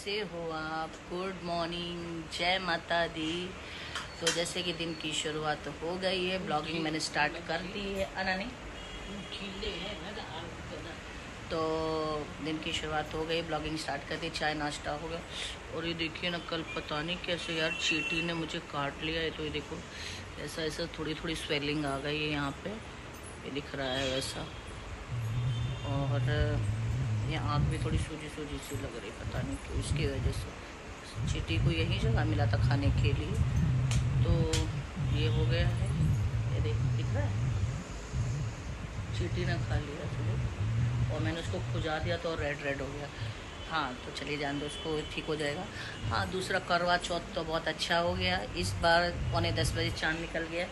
कैसे हो आप? गुड मॉर्निंग, जय माता दी। तो जैसे कि दिन की शुरुआत हो गई है, ब्लॉगिंग मैंने स्टार्ट कर दी है। अनानी तो दिन की शुरुआत हो गई, ब्लॉगिंग स्टार्ट कर दी, चाय नाश्ता हो गया। और ये देखिए ना, कल पता नहीं कैसे यार चींटी ने मुझे काट लिया है। तो ये देखो ऐसा ऐसा थोड़ी थोड़ी स्वेलिंग आ गई है यहाँ पे, ये दिख रहा है वैसा। और ये आँख भी थोड़ी सूजी सूजी सी लग रही, पता नहीं क्यों, इसकी वजह से। चींटी को यही जगह मिला था खाने के लिए, तो ये हो गया है। ये दिख रहा है, चींटी ने खा लिया चलो। और मैंने उसको खुजा दिया तो रेड रेड हो गया। हाँ तो चलिए जान दो, उसको ठीक हो जाएगा। हाँ, दूसरा करवा चौथ तो बहुत अच्छा हो गया इस बार। 9:45 चाँद निकल गया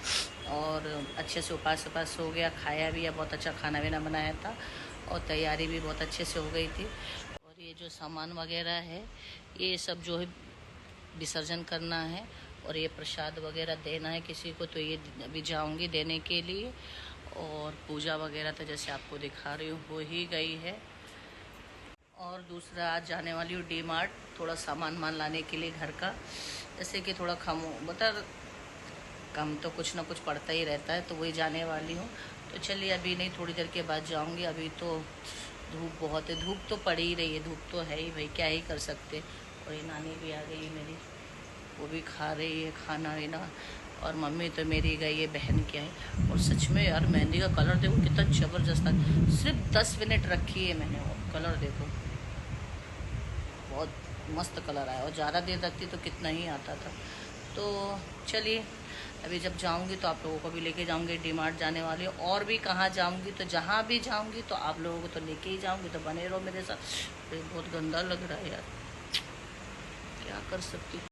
और अच्छे से उपास हो गया, खाया भी है, बहुत अच्छा खाना वाना बनाया था और तैयारी भी बहुत अच्छे से हो गई थी। और ये जो सामान वगैरह है, ये सब जो है विसर्जन करना है और ये प्रसाद वगैरह देना है किसी को, तो ये अभी जाऊंगी देने के लिए। और पूजा वगैरह तो जैसे आपको दिखा रही हूँ हो ही गई है। और दूसरा, आज जाने वाली हूँ डी मार्ट, थोड़ा सामान लाने के लिए घर का। जैसे कि थोड़ा कम तो कुछ ना कुछ पड़ता ही रहता है, तो वही जाने वाली हूँ। तो चलिए अभी नहीं, थोड़ी देर के बाद जाऊँगी। अभी तो धूप बहुत है, धूप तो पड़ ही रही है, धूप तो है ही भाई, क्या ही कर सकते। और ये नानी भी आ गई है मेरी, वो भी खा रही है खाना वाना। और मम्मी तो मेरी गई है बहन के है। और सच में यार मेहंदी का कलर देखो कितना ज़बरदस्त था। सिर्फ 10 मिनट रखी है मैंने, और कलर देखो बहुत मस्त कलर आया। और ज़्यादा देर रखती तो कितना ही आता था। तो चलिए अभी जब जाऊंगी तो आप लोगों को भी लेके जाऊंगी, डी मार्ट जाने वाली हूँ। और भी कहाँ जाऊंगी, तो जहाँ भी जाऊंगी तो आप लोगों को तो लेके ही जाऊंगी, तो बने रहो मेरे साथ। ये बहुत गंदा लग रहा है यार, क्या कर सकती।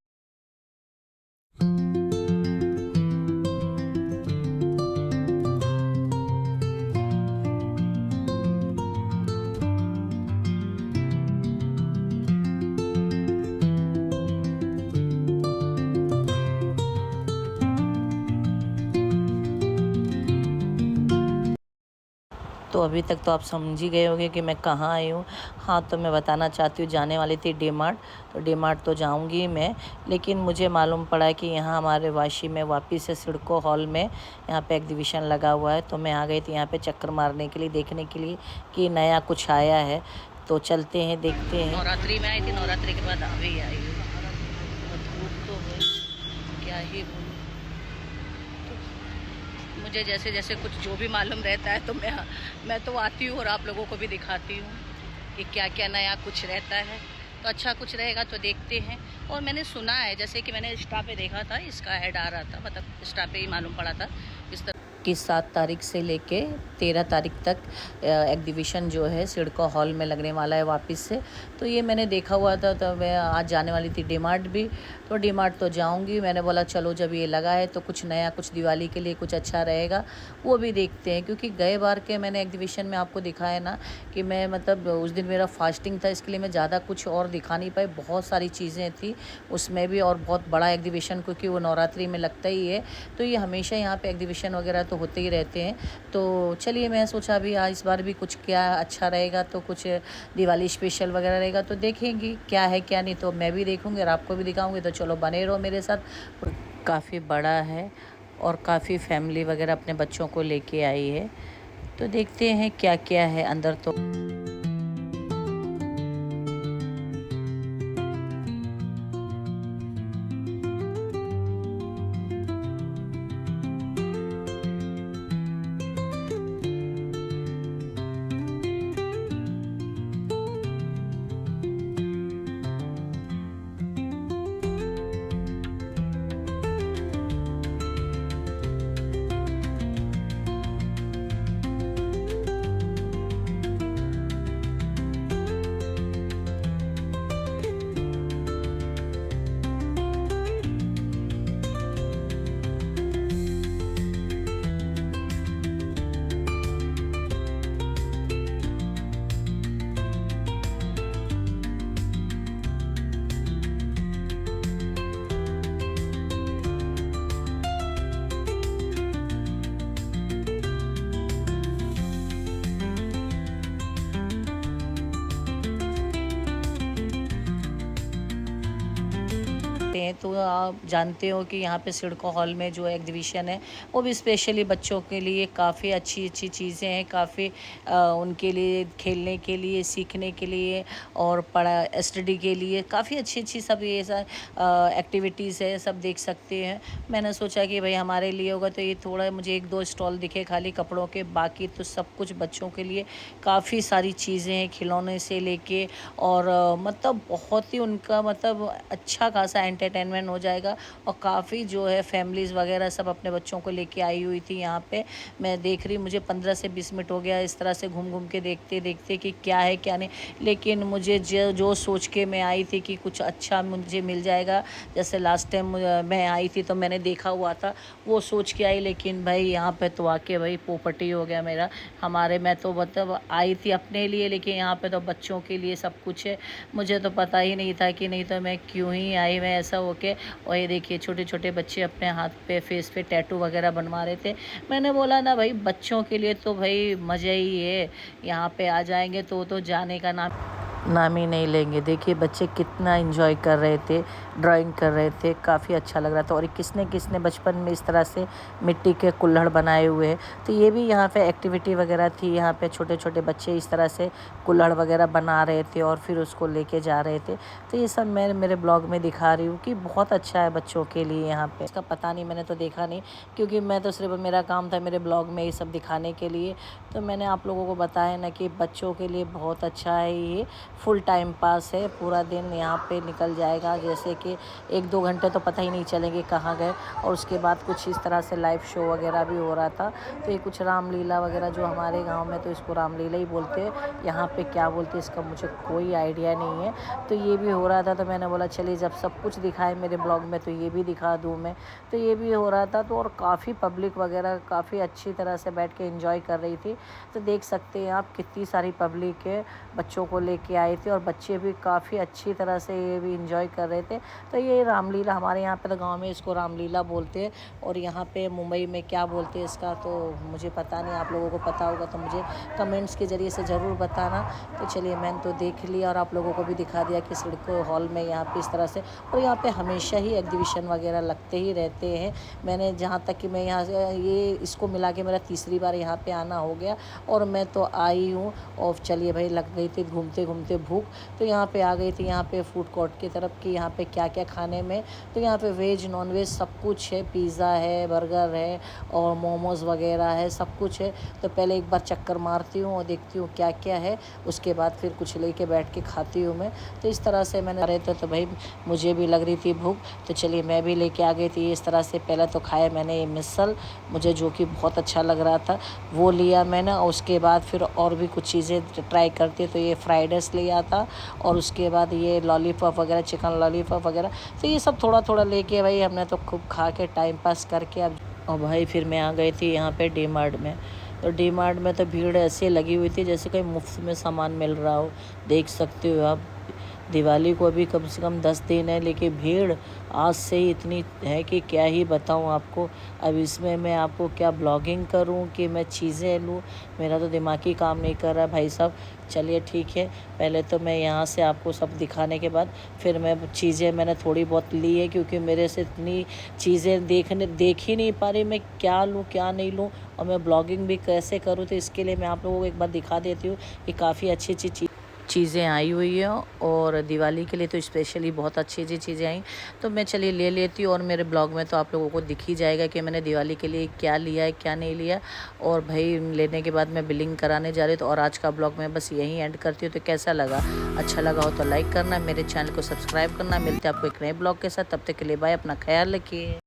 तो अभी तक तो आप समझ ही गए होंगे कि मैं कहाँ आई हूँ। हाँ, तो मैं बताना चाहती हूँ, जाने वाली थी डी मार्ट। तो डी मार्ट तो जाऊँगी मैं, लेकिन मुझे मालूम पड़ा है कि यहाँ हमारे वाशी में वापस से सिडको हॉल में यहाँ पे एग्जीबिशन लगा हुआ है। तो मैं आ गई थी यहाँ पे चक्कर मारने के लिए, देखने के लिए कि नया कुछ आया है। तो चलते हैं, देखते हैं। नवरात्रि में आई थी, नवरात्रि के बाद अभी आई हूँ। धूप तो है, क्या ही बोलूँ। मुझे जैसे जैसे कुछ जो भी मालूम रहता है तो मैं तो आती हूँ और आप लोगों को भी दिखाती हूँ कि क्या क्या नया कुछ रहता है। तो अच्छा कुछ रहेगा तो देखते हैं। और मैंने सुना है, जैसे कि मैंने इंस्टा पे देखा था, इसका ऐड आ रहा था, मतलब इंस्टा पे ही मालूम पड़ा था इस तरह कि 7 तारीख से लेके 13 तारीख तक एग्जीबिशन जो है सिडको हॉल में लगने वाला है वापस से। तो ये मैंने देखा हुआ था, तो मैं आज जाने वाली थी डी मार्ट भी। तो डी मार्ट तो जाऊंगी, मैंने बोला चलो जब ये लगा है तो कुछ नया, कुछ दिवाली के लिए कुछ अच्छा रहेगा वो भी देखते हैं। क्योंकि गए बार के मैंने एग्जीबिशन में आपको दिखाया ना कि मैं, मतलब उस दिन मेरा फास्टिंग था, इसके लिए मैं ज़्यादा कुछ और दिखा नहीं पाई। बहुत सारी चीज़ें थी उसमें भी, और बहुत बड़ा एग्जीबिशन, क्योंकि वो नवरात्रि में लगता ही है। तो ये हमेशा यहाँ पे एग्जीबिशन वगैरह तो होते ही रहते हैं। तो चलिए मैं सोचा अभी आज इस बार भी कुछ क्या अच्छा रहेगा, तो कुछ दिवाली स्पेशल वगैरह रहेगा तो देखेंगी क्या है क्या नहीं। तो मैं भी देखूँगी और आपको भी दिखाऊँगी, तो चलो बने रहो मेरे साथ। काफ़ी बड़ा है और काफ़ी फैमिली वगैरह अपने बच्चों को लेके आई है। तो देखते हैं क्या क्या है अंदर। तो हैं तो आप जानते हो कि यहाँ पे सिडको हॉल में जो एग्जीबिशन है वो भी स्पेशली बच्चों के लिए काफ़ी अच्छी अच्छी चीज़ें हैं, काफ़ी उनके लिए खेलने के लिए, सीखने के लिए और पढ़ा स्टडी के लिए काफ़ी अच्छी अच्छी सब ये एक्टिविटीज़ है, सब देख सकते हैं। मैंने सोचा कि भाई हमारे लिए होगा तो ये थोड़ा मुझे एक दो स्टॉल दिखे खाली कपड़ों के, बाकी तो सब कुछ बच्चों के लिए काफ़ी सारी चीज़ें हैं, खिलौने से लेके और मतलब बहुत ही उनका मतलब अच्छा खासा एंटरटेनमेंट हो जाएगा। और काफ़ी जो है फैमिलीज़ वगैरह सब अपने बच्चों को लेके आई हुई थी यहाँ पे। मैं देख रही, मुझे 15 से 20 मिनट हो गया इस तरह से घूम घूम के देखते देखते कि क्या है क्या नहीं, लेकिन मुझे जो सोच के मैं आई थी कि कुछ अच्छा मुझे मिल जाएगा, जैसे लास्ट टाइम मैं आई थी तो मैंने देखा हुआ था वो सोच के आई, लेकिन भाई यहाँ पे तो आके भाई पोपटी हो गया मेरा। मैं तो मतलब आई थी अपने लिए, लेकिन यहाँ पे तो बच्चों के लिए सब कुछ है। मुझे तो पता ही नहीं था कि नहीं तो मैं क्यों ही आई मैं ऐसा होके। और ये देखिए छोटे छोटे बच्चे अपने हाथ पे फेस पे टैटू वगैरह बनवा रहे थे। मैंने बोला ना भाई बच्चों के लिए तो भाई मज़ा ही है, यहाँ पे आ जाएंगे तो जाने का नाम ही नहीं लेंगे। देखिए बच्चे कितना एंजॉय कर रहे थे, ड्राइंग कर रहे थे, काफ़ी अच्छा लग रहा था। और किसने किसने बचपन में इस तरह से मिट्टी के कुल्हड़ बनाए हुए हैं, तो ये भी यहाँ पे एक्टिविटी वगैरह थी। यहाँ पे छोटे छोटे बच्चे इस तरह से कुल्हड़ वगैरह बना रहे थे और फिर उसको लेके जा रहे थे। तो ये सब मैं मेरे ब्लॉग में दिखा रही हूँ कि बहुत अच्छा है बच्चों के लिए यहाँ पे। इसका पता नहीं, मैंने तो देखा नहीं, क्योंकि मैं तो सिर्फ मेरा काम था मेरे ब्लॉग में ये सब दिखाने के लिए। तो मैंने आप लोगों को बताया ना कि बच्चों के लिए बहुत अच्छा है ये, फुल टाइम पास है। पूरा दिन यहाँ पे निकल जाएगा, जैसे कि 1-2 घंटे तो पता ही नहीं चलेंगे कहाँ गए। और उसके बाद कुछ इस तरह से लाइव शो वगैरह भी हो रहा था। तो ये कुछ रामलीला वगैरह, जो हमारे गांव में तो इसको रामलीला ही बोलते हैं, यहाँ पे क्या बोलते हैं इसका मुझे कोई आइडिया नहीं है। तो ये भी हो रहा था, तो मैंने बोला चलिए जब सब कुछ दिखाए मेरे ब्लॉग में तो ये भी दिखा दूँ मैं। तो ये भी हो रहा था, तो और काफ़ी पब्लिक वगैरह काफ़ी अच्छी तरह से बैठ के एंजॉय कर रही थी। तो देख सकते हैं आप कितनी सारी पब्लिक है, बच्चों को लेके आए थे और बच्चे भी काफ़ी अच्छी तरह से ये भी एंजॉय कर रहे थे। तो ये रामलीला, हमारे यहाँ पे तो गांव में इसको रामलीला बोलते हैं, और यहाँ पे मुंबई में क्या बोलते हैं इसका तो मुझे पता नहीं। आप लोगों को पता होगा तो मुझे कमेंट्स के ज़रिए से ज़रूर बताना। तो चलिए मैंने तो देख लिया और आप लोगों को भी दिखा दिया कि सिडको हॉल में यहाँ पे इस तरह से, और यहाँ पे हमेशा ही एग्जीबिशन वगैरह लगते ही रहते हैं। मैंने जहाँ तक कि मैं यहाँ से ये इसको मिला के मेरा तीसरी बार यहाँ पे आना हो गया, और मैं तो आई हूँ। और चलिए भाई लग गई थी घूमते घूमते भूख, तो यहाँ पे आ गई थी यहाँ पे फूड कोर्ट की तरफ कि यहाँ पे क्या क्या खाने में। तो यहाँ पे वेज नॉन वेज सब कुछ है, पिज़्ज़ा है, बर्गर है और मोमोज़ वगैरह है, सब कुछ है। तो पहले एक बार चक्कर मारती हूँ और देखती हूँ क्या क्या है, उसके बाद फिर कुछ लेके बैठ के खाती हूँ मैं। तो इस तरह से मैंने रहे थे, तो भाई मुझे भी लग रही थी भूख, तो चलिए मैं भी लेके आ गई थी इस तरह से। पहले तो खाया मैंने ये मिसल, मुझे जो कि बहुत अच्छा लग रहा था वो लिया मैंने। और उसके बाद फिर और भी कुछ चीज़ें ट्राई करती, तो ये फ्राइड राइस लिया था, और उसके बाद ये लॉलीपॉप वगैरह, चिकन लॉलीपॉप वगैरह। तो ये सब थोड़ा थोड़ा लेके भाई हमने तो खूब खा के टाइम पास करके अब। और भाई फिर मैं आ गई थी यहाँ पे डी मार्ट में। तो डी मार्ट में तो भीड़ ऐसे लगी हुई थी जैसे कहीं मुफ्त में सामान मिल रहा हो। देख सकते हो आप, दिवाली को अभी कम से कम 10 दिन है, लेकिन भीड़ आज से ही इतनी है कि क्या ही बताऊं आपको। अब इसमें मैं आपको क्या ब्लॉगिंग करूं कि मैं चीज़ें लूं, मेरा तो दिमाग ही काम नहीं कर रहा भाई साहब। चलिए ठीक है, पहले तो मैं यहाँ से आपको सब दिखाने के बाद फिर मैं चीज़ें मैंने थोड़ी बहुत ली है, क्योंकि मेरे से इतनी चीज़ें देख ही नहीं पा रही मैं क्या लूँ क्या नहीं लूँ, और मैं ब्लॉगिंग भी कैसे करूँ। तो इसके लिए मैं आप लोगों को एक बार दिखा देती हूँ कि काफ़ी अच्छी अच्छी चीज़ें आई हुई हैं, और दिवाली के लिए तो स्पेशली बहुत अच्छी अच्छी चीज़ें आई। तो मैं चलिए ले लेती हूँ, और मेरे ब्लॉग में तो आप लोगों को दिख ही जाएगा कि मैंने दिवाली के लिए क्या लिया है क्या नहीं लिया। और भाई लेने के बाद मैं बिलिंग कराने जा रही हूँ। तो और आज का ब्लॉग मैं बस यहीं एंड करती हूँ। तो कैसा लगा, अच्छा लगा हो तो लाइक करना, मेरे चैनल को सब्सक्राइब करना। मिलते हैं आपको एक नए ब्लॉग के साथ, तब तक के लिए बाय, अपना ख्याल रखिए।